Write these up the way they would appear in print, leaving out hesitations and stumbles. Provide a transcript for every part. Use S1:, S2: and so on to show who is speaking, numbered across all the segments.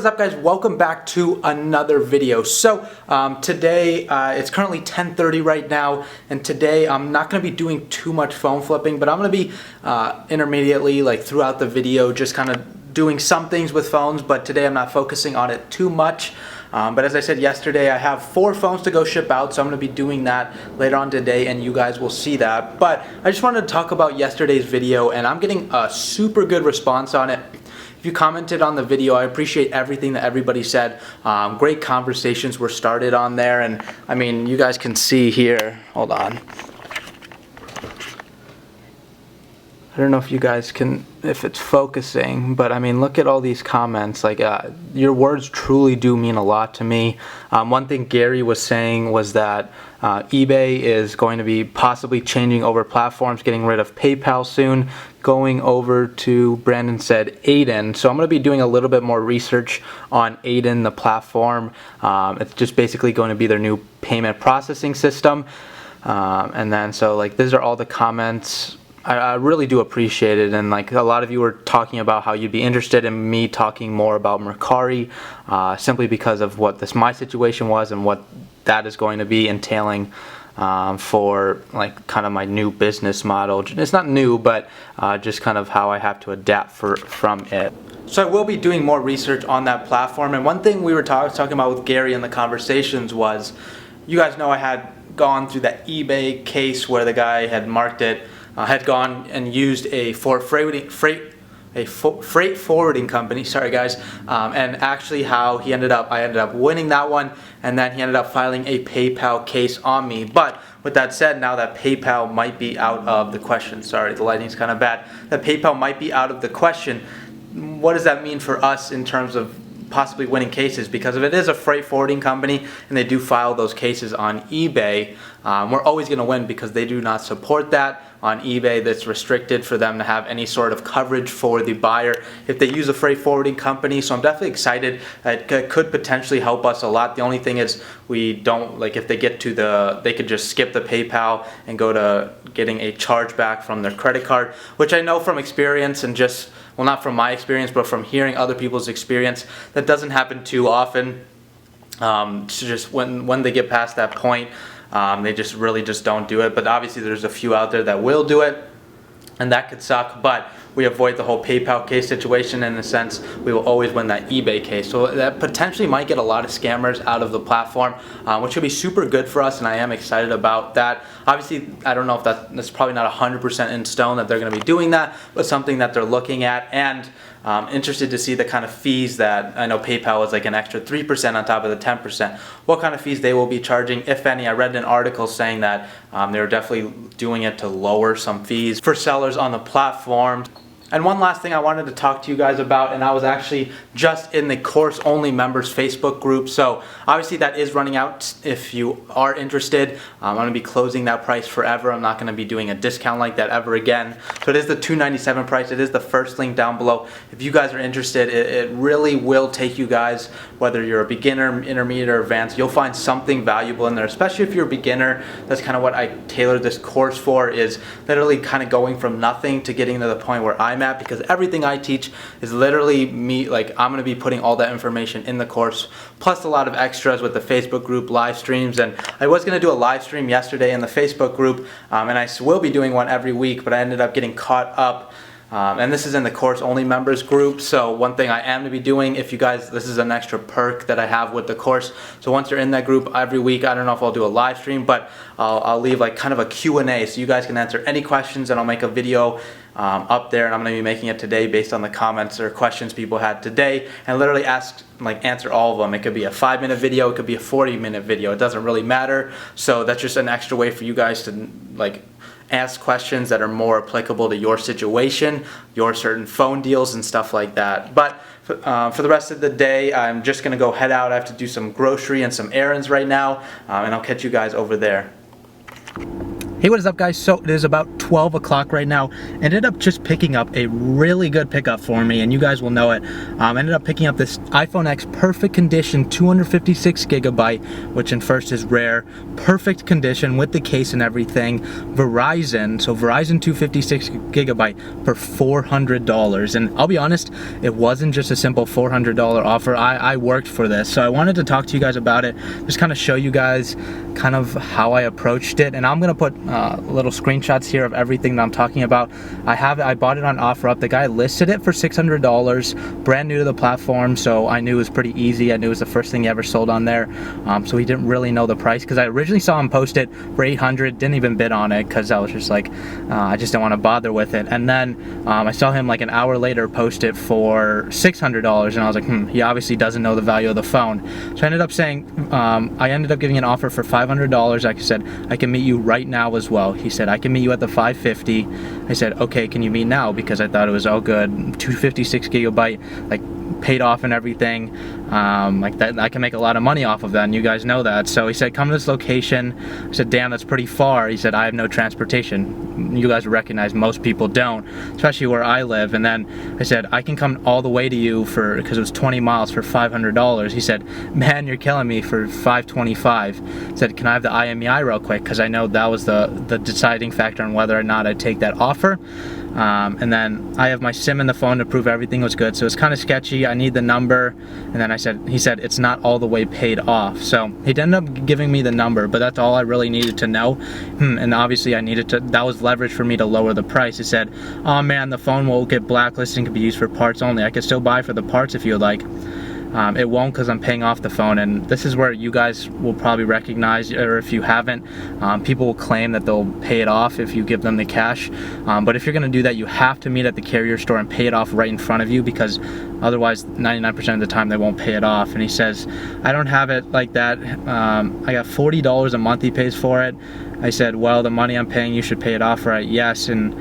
S1: is up, guys? Welcome back to another video. So today it's currently 10:30 right now, and today I'm not going to be doing too much phone flipping, but I'm going to be intermediately, like throughout the video, just kind of doing some things with phones, but today I'm not focusing on it too much. But as I said yesterday, I have 4 phones to go ship out, so I'm going to be doing that later on today, and you guys will see that. But I just wanted to talk about yesterday's video, and I'm getting a super good response on it. If you commented on the video, I appreciate everything that everybody said. Great conversations were started on there, and I mean, you guys can see here, hold on. I don't know if you guys can, if it's focusing, but I mean, look at all these comments. Like, your words truly do mean a lot to me. One thing Gary was saying was that eBay is going to be possibly changing over platforms, getting rid of PayPal soon, going over to, Brandon said, Aiden. So I'm going to be doing a little bit more research on Aiden, the platform. It's just basically going to be their new payment processing system. And then, so like, these are all the comments. I really do appreciate it, and like a lot of you were talking about how you'd be interested in me talking more about Mercari, simply because of what my situation was and what that is going to be entailing for like kind of my new business model. It's not new, but just kind of how I have to adapt from it. So I will be doing more research on that platform, and one thing we were talking about with Gary in the conversations was, you guys know I had gone through that eBay case where the guy had marked it, had gone and used a freight forwarding company, sorry guys, and actually how I ended up winning that one, and then he ended up filing a PayPal case on me. But with that said, now that PayPal might be out of the question, sorry, the lighting's kind of bad, that PayPal might be out of the question, what does that mean for us in terms of possibly winning cases? Because if it is a freight forwarding company and they do file those cases on eBay, we're always going to win, because they do not support that on eBay. That's restricted for them to have any sort of coverage for the buyer if they use a freight forwarding company. So I'm definitely excited. It could potentially help us a lot. The only thing is, we don't, like, if they get to they could just skip the PayPal and go to getting a chargeback from their credit card, which I know from experience, and just, well, not from my experience, but from hearing other people's experience, that doesn't happen too often. So just when they get past that point, they just really just don't do it. But obviously there's a few out there that will do it, and that could suck. But we avoid the whole PayPal case situation. In a sense, we will always win that eBay case. So that potentially might get a lot of scammers out of the platform, which would be super good for us, and I am excited about that. Obviously, I don't know if that's probably not 100% in stone that they're going to be doing that, but something that they're looking at. And interested to see the kind of fees that, I know PayPal was like an extra 3% on top of the 10%. What kind of fees they will be charging, if any. I read an article saying that they were definitely doing it to lower some fees for sellers on the platform. And one last thing I wanted to talk to you guys about, and I was actually just in the course only members Facebook group. So obviously that is running out. If you are interested, I'm going to be closing that price forever. I'm not going to be doing a discount like that ever again. So it is the $297 price. It is the first link down below. If you guys are interested, it really will take you guys, whether you're a beginner, intermediate, or advanced, you'll find something valuable in there, especially if you're a beginner. That's kind of what I tailored this course for, is literally kind of going from nothing to getting to the point where I'm at, because everything I teach is literally me. Like, I'm going to be putting all that information in the course, plus a lot of extras with the Facebook group live streams. And I was going to do a live stream yesterday in the Facebook group, and I will be doing one every week, but I ended up getting caught up. And this is in the course only members group. So one thing I am to be doing, if you guys, this is an extra perk that I have with the course. So once you're in that group every week, I don't know if I'll do a live stream, but I'll leave like kind of a Q&A, so you guys can answer any questions, and I'll make a video up there, and I'm going to be making it today based on the comments or questions people had today, and literally answer all of them. It could be a 5-minute video, it could be a 40-minute video, it doesn't really matter. So that's just an extra way for you guys to like ask questions that are more applicable to your situation, your certain phone deals and stuff like that. But for the rest of the day, I'm just going to go head out. I have to do some grocery and some errands right now, and I'll catch you guys over there. Hey, what is up, guys? So it is about 12 o'clock right now. Ended up just picking up a really good pickup for me, and you guys will know it. Ended up picking up this iPhone X perfect condition, 256 gigabyte, which in first is rare. Perfect condition with the case and everything. Verizon, so Verizon 256 gigabyte for $400. And I'll be honest, it wasn't just a simple $400 offer. I worked for this, so I wanted to talk to you guys about it, just kind of show you guys kind of how I approached it. And I'm gonna put little screenshots here of everything that I'm talking about. I bought it on OfferUp. The guy listed it for $600, brand new to the platform, so I knew it was pretty easy. I knew it was the first thing he ever sold on there, so he didn't really know the price, because I originally saw him post it for $800, didn't even bid on it because I was just like, I just didn't want to bother with it. And then I saw him like an hour later post it for $600, and I was like, he obviously doesn't know the value of the phone. So I ended up saying, I ended up giving an offer for $500. Like I said, I can meet you right now as well. He said, I can meet you at the 550. I said, okay, can you meet now? Because I thought it was all good. 256 gigabyte, like paid off and everything. Like that, I can make a lot of money off of that, and you guys know that. So he said, come to this location. I said, damn, that's pretty far. He said, I have no transportation. You guys recognize most people don't, especially where I live. And then I said, I can come all the way to you because it was 20 miles for $500. He said, man, you're killing me, for $525. I said, can I have the IMEI real quick? Because I know that was the deciding factor on whether or not I'd take that offer. And then I have my SIM in the phone to prove everything was good, so it's kind of sketchy. I need the number. And then he said it's not all the way paid off. So he ended up giving me the number, but that's all I really needed to know. And obviously that was leverage for me to lower the price. He said, oh man, the phone will get blacklisted and can be used for parts only. I could still buy for the parts if you would like. It won't, because I'm paying off the phone. And this is where you guys will probably recognize, or if you haven't, people will claim that they'll pay it off if you give them the cash. But if you're going to do that, you have to meet at the carrier store and pay it off right in front of you, because otherwise 99% of the time they won't pay it off. And he says, I don't have it like that. I got $40 a month he pays for it. I said, well, the money I'm paying, you should pay it off, right? Yes. And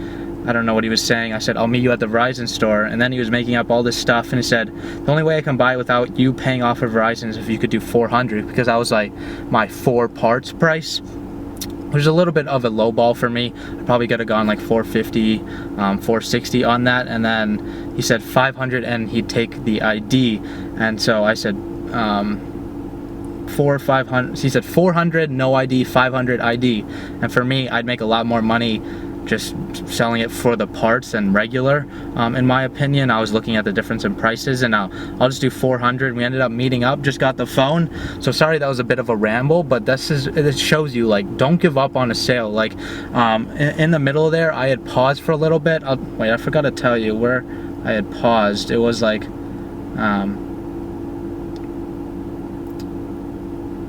S1: I don't know what he was saying. I said, I'll meet you at the Verizon store. And then he was making up all this stuff, and he said, the only way I can buy it without you paying off of Verizon is if you could do $400, because I was like, my 4 parts price, which is a little bit of a low ball for me. I probably could have gone like $450, $460 on that. And then he said $500 and he'd take the ID. And so I said, $500. He said $400 no ID, $500 ID. And for me, I'd make a lot more money just selling it for the parts and regular. In my opinion, I was looking at the difference in prices, and I'll just do $400. We ended up meeting up, just got the phone. So sorry that was a bit of a ramble, but it shows you, like, don't give up on a sale. Like, in the middle there, I had paused for a little bit. Wait, I forgot to tell you where I had paused. It was like,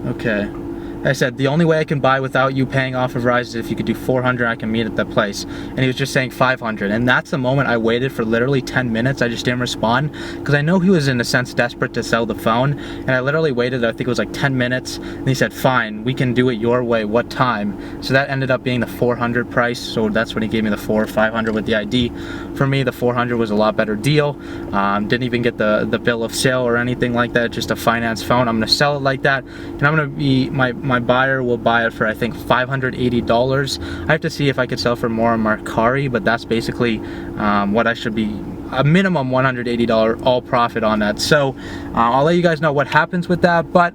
S1: okay. I said, the only way I can buy without you paying off of Verizon is if you could do $400, I can meet at that place. And he was just saying $500. And that's the moment I waited for literally 10 minutes. I just didn't respond, because I know he was in a sense desperate to sell the phone. And I literally waited, I think it was like 10 minutes. And he said, fine, we can do it your way. What time? So that ended up being the $400 price. So that's when he gave me the $500 with the ID. For me, the $400 was a lot better deal. Didn't even get the bill of sale or anything like that. Just a finance phone. I'm going to sell it like that. And I'm going to be, my buyer will buy it for, I think, $580. I have to see if I could sell for more on Mercari, but that's basically what I should be, a minimum $180 all profit on that. So I'll let you guys know what happens with that. But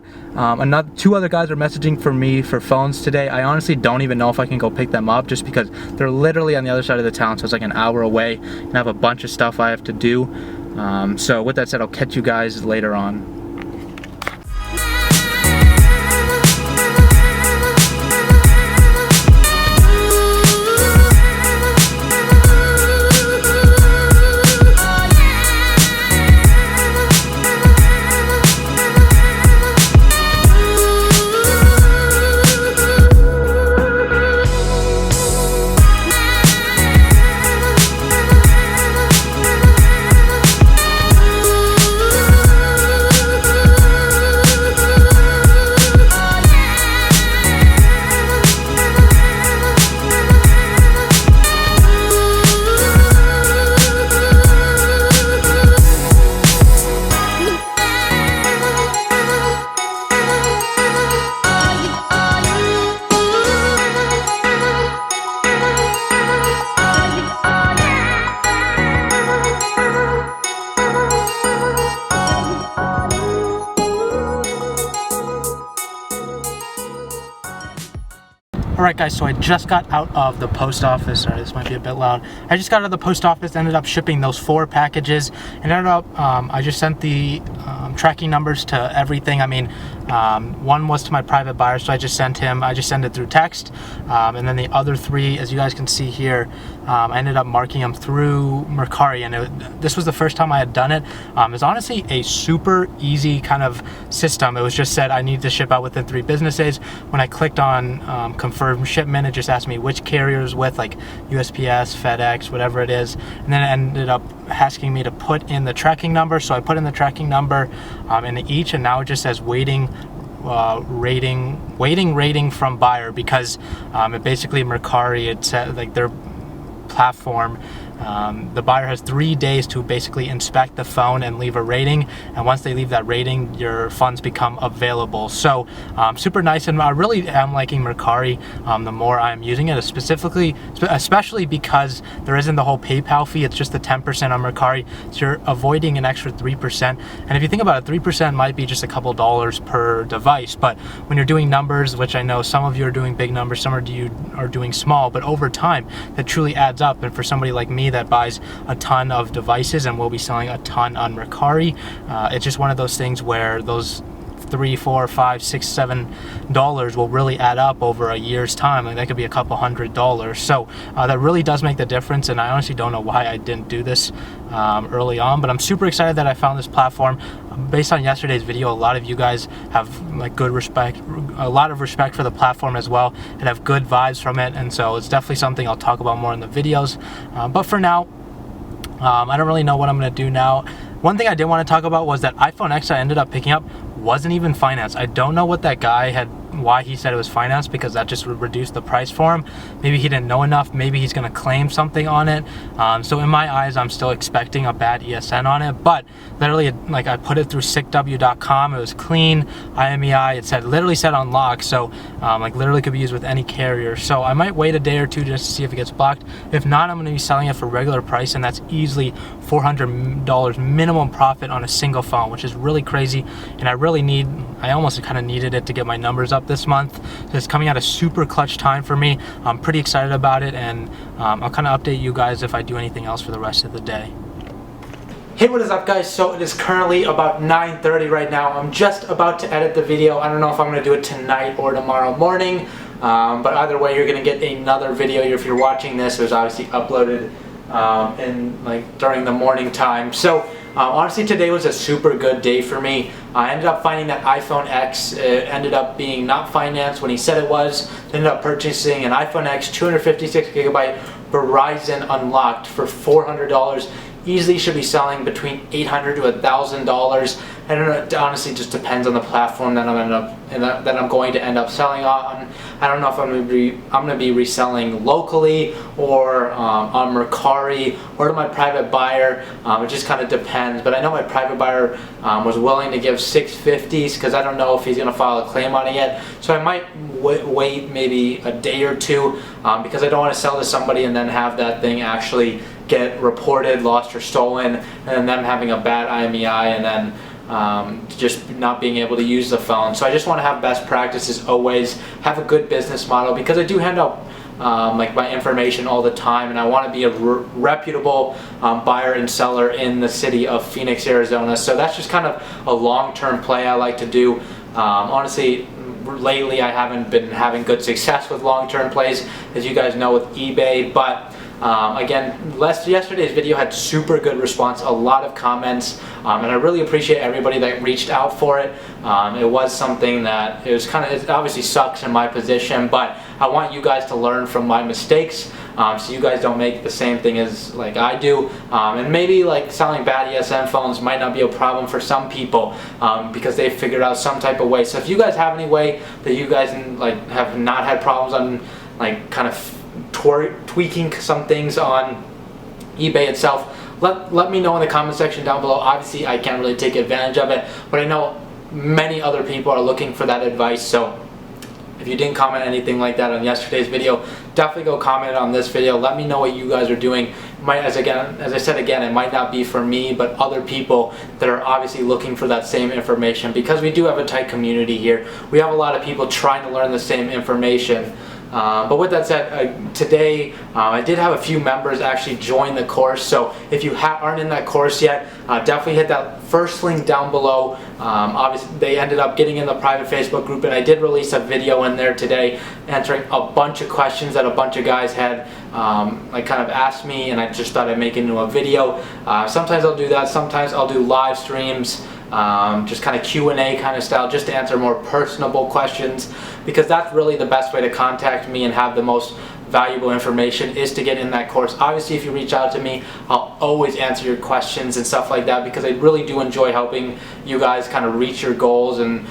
S1: two other guys are messaging for me for phones today. I honestly don't even know if I can go pick them up, just because they're literally on the other side of the town, so it's like an hour away, and I have a bunch of stuff I have to do. So with that said, I'll catch you guys later on.
S2: Alright guys, so I just got out of the post office. Sorry, this might be a bit loud. I just got out of the post office, ended up shipping those 4 packages, and ended up, I just sent the tracking numbers to everything. I mean, one was to my private buyer, so I just sent it through text, and then the other 3, as you guys can see here, I ended up marking them through Mercari, and this was the first time I had done it. It was honestly a super easy kind of system. It was just said I need to ship out within 3 business days. When I clicked on confirm shipment, it just asked me which carriers with, like USPS, FedEx, whatever it is, and then it ended up asking me to put in the tracking number. So I put in the tracking number in each, and now it just says waiting rating from buyer, because it basically Mercari, it said like their platform, the buyer has 3 days to basically inspect the phone and leave a rating, and once they leave that rating, your funds become available. So super nice, and I really am liking Mercari the more I'm using it, especially because there isn't the whole PayPal fee. It's just the 10% on Mercari, so you're avoiding an extra 3%. And if you think about it, 3% might be just a couple dollars per device, but when you're doing numbers, which I know some of you are doing big numbers, some of you are doing small, but over time that truly adds up. And for somebody like me that buys a ton of devices and will be selling a ton on Mercari, it's just one of those things where those $3, $4, $5, $6, $7 will really add up over a year's time. Like that could be a couple $100. So that really does make the difference, and I honestly don't know why I didn't do this early on, but I'm super excited that I found this platform. Based on yesterday's video, a lot of you guys have like a lot of respect for the platform as well, and have good vibes from it, and so it's definitely something I'll talk about more in the videos. But for now, I don't really know what I'm going to do now. One thing I did want to talk about was that iPhone X I ended up picking up wasn't even financed. I don't know what that guy why he said it was financed, because that just would reduce the price for him. Maybe he didn't know enough. Maybe he's going to claim something on it. So in my eyes, I'm still expecting a bad ESN on it, but literally, like, I put it through sickw.com. It was clean, IMEI. It literally said unlocked, so like literally could be used with any carrier. So I might wait a day or two just to see if it gets blocked. If not, I'm going to be selling it for regular price, and that's easily $400 minimum profit on a single phone, which is really crazy. And I almost kind of needed it to get my numbers up this month. So it's coming at a super clutch time for me. I'm pretty excited about it, and I'll kind of update you guys if I do anything else for the rest of the day.
S1: Hey, what is up guys? So it is currently about 9:30 right now. I'm just about to edit the video. I don't know if I'm going to do it tonight or tomorrow morning, but either way you're going to get another video. If you're watching this, it was obviously uploaded during the morning time. So honestly, today was a super good day for me. I ended up finding that iPhone X ended up being not financed when he said it was. Ended up purchasing an iPhone X 256GB Verizon unlocked for $400. Easily should be selling between $800 to $1,000. I don't know, it honestly just depends on the platform that I'm going to end up selling on. I don't know if I'm going to be reselling locally or on Mercari or to my private buyer. It just kind of depends. But I know my private buyer was willing to give $650 because I don't know if he's going to file a claim on it yet. So I might wait maybe a day or two because I don't want to sell to somebody and then have that thing actually get reported, lost, or stolen, and then them having a bad IMEI, and then just not being able to use the phone. So I just want to have best practices always, have a good business model, because I do hand out like my information all the time, and I want to be a reputable buyer and seller in the city of Phoenix, Arizona. So that's just kind of a long-term play I like to do. Honestly, lately I haven't been having good success with long-term plays, as you guys know, with eBay, but again, yesterday's video had super good response, a lot of comments, and I really appreciate everybody that reached out for it. It was something that it obviously sucks in my position, but I want you guys to learn from my mistakes, so you guys don't make the same thing as like I do. And maybe like selling bad ESN phones might not be a problem for some people because they've figured out some type of way. So if you guys have any way that you guys like have not had problems on like kind of tweaking some things on eBay itself, let me know in the comment section down below. Obviously I can't really take advantage of it, but I know many other people are looking for that advice. So if you didn't comment anything like that on yesterday's video, definitely go comment on this video. Let me know what you guys are doing. As I said again, it might not be for me, but other people that are obviously looking for that same information, because we do have a tight community here. We have a lot of people trying to learn the same information. But with that said, today I did have a few members actually join the course. So if you aren't in that course yet, definitely hit that first link down below. Obviously, they ended up getting in the private Facebook group, and I did release a video in there today answering a bunch of questions that a bunch of guys had like kind of asked me, and I just thought I'd make it into a video. Sometimes I'll do that. Sometimes I'll do live streams, just kind of Q&A kind of style, just to answer more personable questions, because that's really the best way to contact me and have the most valuable information, is to get in that course. Obviously, if you reach out to me, I'll always answer your questions and stuff like that, because I really do enjoy helping you guys kind of reach your goals and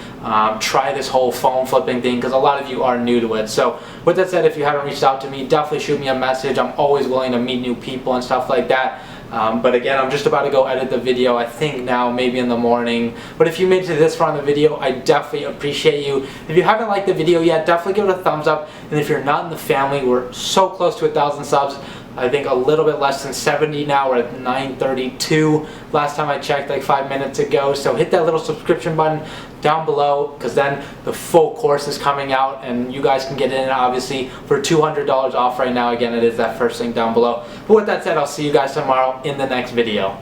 S1: try this whole phone flipping thing, because a lot of you are new to it. So with that said, if you haven't reached out to me, definitely shoot me a message. I'm always willing to meet new people and stuff like that. But again, I'm just about to go edit the video, I think now, maybe in the morning. But if you made it to this far in the video, I definitely appreciate you. If you haven't liked the video yet, definitely give it a thumbs up. And if you're not in the family, we're so close to 1,000 subs. I think a little bit less than 70 now. We're at 932 last time I checked, like 5 minutes ago. So hit that little subscription button down below, because then the full course is coming out and you guys can get in, obviously, for $200 off right now. Again, it is that first link down below. But with that said, I'll see you guys tomorrow in the next video.